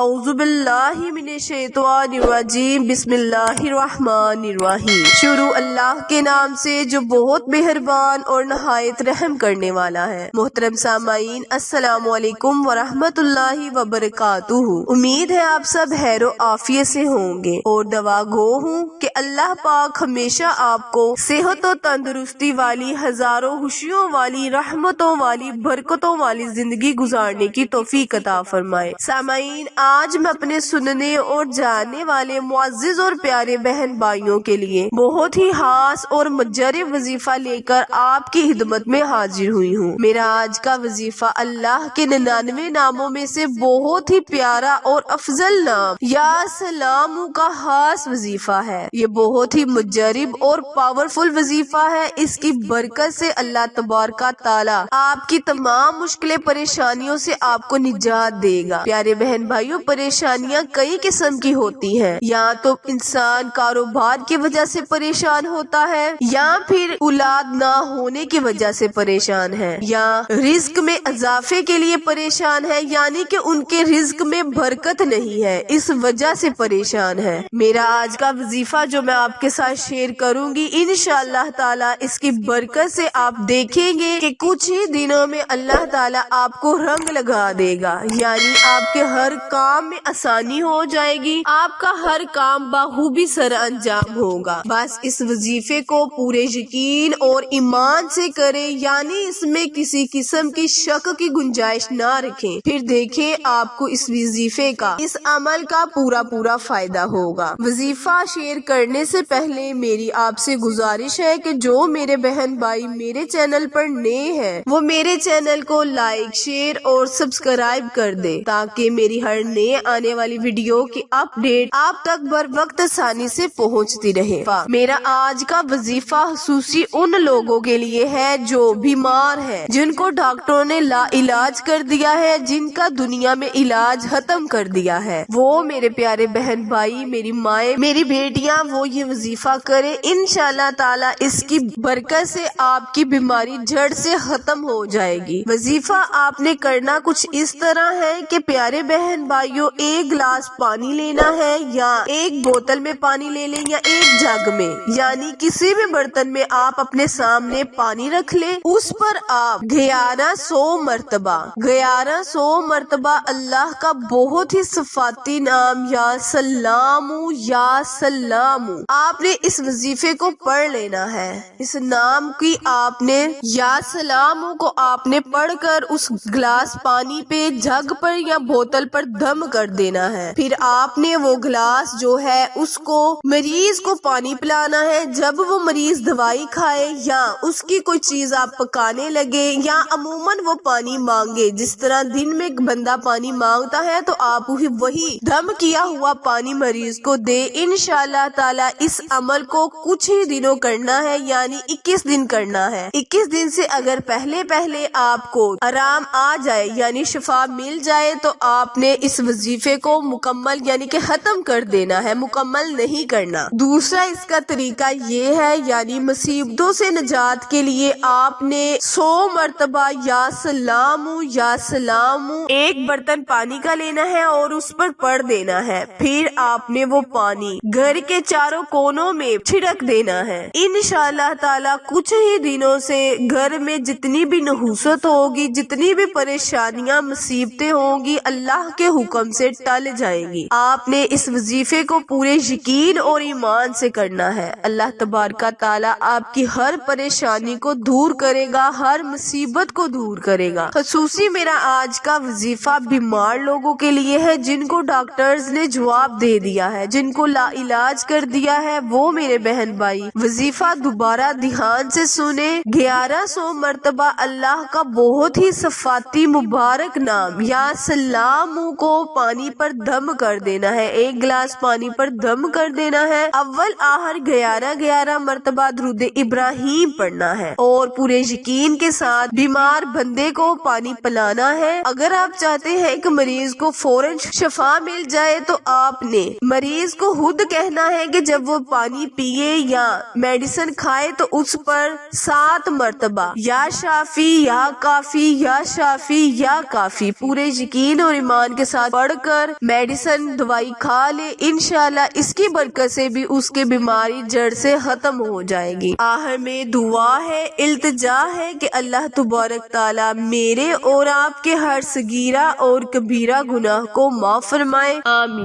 اعوذ باللہ من الشیطان الرجیم بسم اللہ الرحمن الرحیم۔ شروع اللہ کے نام سے جو بہت مہربان اور نہایت رحم کرنے والا ہے۔ محترم سامعین، السلام علیکم ورحمۃ اللہ وبرکاتہ۔ امید ہے آپ سب خیر و عافیت سے ہوں گے اور دعا گو ہوں کہ اللہ پاک ہمیشہ آپ کو صحت و تندرستی والی، ہزاروں خوشیوں والی، رحمتوں والی، برکتوں والی زندگی گزارنے کی توفیق عطا فرمائے۔ سامعین، آج میں اپنے سننے اور جاننے والے معزز اور پیارے بہن بھائیوں کے لیے بہت ہی خاص اور مجرب وظیفہ لے کر آپ کی خدمت میں حاضر ہوئی ہوں۔ میرا آج کا وظیفہ اللہ کے 99 ناموں میں سے بہت ہی پیارا اور افضل نام یا سلام کا خاص وظیفہ ہے۔ یہ بہت ہی مجرب اور پاورفل وظیفہ ہے۔ اس کی برکت سے اللہ تبارک تعالی آپ کی تمام مشکلیں پریشانیوں سے آپ کو نجات دے گا۔ پیارے بہن بھائیوں، پریشانیاں کئی قسم کی ہوتی ہیں۔ یا تو انسان کاروبار کی وجہ سے پریشان ہوتا ہے، یا پھر اولاد نہ ہونے کی وجہ سے پریشان ہے، یا رزق میں اضافے کے لیے پریشان ہے، یعنی کہ ان کے رزق میں برکت نہیں ہے، اس وجہ سے پریشان ہے۔ میرا آج کا وظیفہ جو میں آپ کے ساتھ شیئر کروں گی، انشاءاللہ تعالی اس کی برکت سے آپ دیکھیں گے کہ کچھ ہی دنوں میں اللہ تعالی آپ کو رنگ لگا دے گا، یعنی آپ کے ہر کام میں آسانی ہو جائے گی، آپ کا ہر کام بخوبی سر انجام ہوگا۔ بس اس وظیفے کو پورے یقین اور ایمان سے کریں، یعنی اس میں کسی قسم کی شک کی گنجائش نہ رکھیں، پھر دیکھیں آپ کو اس وظیفے کا، اس عمل کا پورا فائدہ ہوگا۔ وظیفہ شیئر کرنے سے پہلے میری آپ سے گزارش ہے کہ جو میرے بہن بھائی میرے چینل پر نئے ہیں وہ میرے چینل کو لائک، شیئر اور سبسکرائب کر دے، تاکہ میری ہر نئے آنے والی ویڈیو کی اپ ڈیٹ آپ تک بر وقت آسانی سے پہنچتی رہے۔ میرا آج کا وظیفہ خصوصی ان لوگوں کے لیے ہے جو بیمار ہیں، جن کو ڈاکٹروں نے لا علاج کر دیا ہے، جن کا دنیا میں علاج ختم کر دیا ہے۔ وہ میرے پیارے بہن بھائی، میری مائیں، میری بیٹیاں، وہ یہ وظیفہ کریں، انشاءاللہ تعالی اس کی برکت سے آپ کی بیماری جڑ سے ختم ہو جائے گی۔ وظیفہ آپ نے کرنا کچھ اس طرح ہے کہ پیارے بہن بھائیوں، ایک گلاس پانی لینا ہے، یا ایک بوتل میں پانی لے لیں، یا ایک جگ میں، یعنی کسی بھی برتن میں آپ اپنے سامنے پانی رکھ لیں، اس پر آپ 1100 مرتبہ اللہ کا بہت ہی صفاتی نام یا سلام آپ نے اس وظیفے کو پڑھ لینا ہے۔ اس نام کی آپ نے یا سلام کو آپ نے پڑھ کر اس گلاس پانی پہ، جگ پر یا بوتل پر دم کر دینا ہے۔ پھر آپ نے وہ گلاس جو ہے اس کو مریض کو پانی پلانا ہے۔ جب وہ مریض دوائی کھائے یا اس کی کوئی چیز آپ پکانے لگے، یا عموماً وہ پانی مانگے، جس طرح دن میں بندہ پانی مانگتا ہے تو آپ وہی دم کیا ہوا پانی مریض کو دے۔ انشاءاللہ تعالی اس عمل کو کچھ ہی دنوں کرنا ہے، یعنی 21 دن کرنا ہے۔ 21 دن سے اگر پہلے آپ کو آرام آ جائے، یعنی شفا مل جائے، تو آپ نے اس وظیفے کو مکمل یعنی کہ ختم کر دینا ہے، مکمل نہیں کرنا۔ دوسرا اس کا طریقہ یہ ہے، یعنی مصیبتوں سے نجات کے لیے آپ نے 100 مرتبہ یا سلام ایک برتن پانی کا لینا ہے اور اس پر پڑھ دینا ہے۔ پھر آپ نے وہ پانی گھر کے چاروں کونوں میں چھڑک دینا ہے۔ انشاءاللہ تعالی کچھ ہی دنوں سے گھر میں جتنی بھی نحوست ہوگی، جتنی بھی پریشانیاں، مصیبتیں ہوں گی، اللہ کے حکم سے ٹل جائیں گی۔ آپ نے اس وظیفے کو پورے یقین اور ایمان سے کرنا ہے۔ اللہ تبارک تعالی آپ کی ہر پریشانی کو دور کرے گا، ہر مصیبت کو دور کرے گا۔ خصوصی میرا آج کا وظیفہ بیمار لوگوں کے لیے ہے، جن کو ڈاکٹرز نے جواب دے دیا ہے، جن کو لا علاج کر دیا ہے، وہ میرے بہن بھائی وظیفہ دوبارہ دھیان سے سنیں۔ 1100 مرتبہ اللہ کا بہت ہی صفاتی مبارک نام یا سلام کو پانی پر دم کر دینا ہے، ایک گلاس پانی پر دم کر دینا ہے۔ اول آخر 11 مرتبہ درود ابراہیم پڑھنا ہے، اور پورے یقین کے ساتھ بیمار بندے کو پانی پلانا ہے۔ اگر آپ چاہتے ہیں کہ مریض کو فوراً شفا مل جائے تو آپ نے مریض کو خود کہنا ہے کہ جب وہ پانی پیے یا میڈیسن کھائے تو اس پر 7 مرتبہ یا شافی یا کافی یا شافی یا کافی پورے یقین اور ایمان کے ساتھ پڑھ کر میڈیسن دوائی کھا لے، انشاءاللہ اس کی برکت سے بھی اس کی بیماری جڑ سے ختم ہو جائے گی۔ آخر میں دعا ہے، التجا ہے کہ اللہ تبارک تعالیٰ میرے اور آپ کے ہر صغیرہ اور کبیرہ گناہ کو معاف فرمائے، آمین۔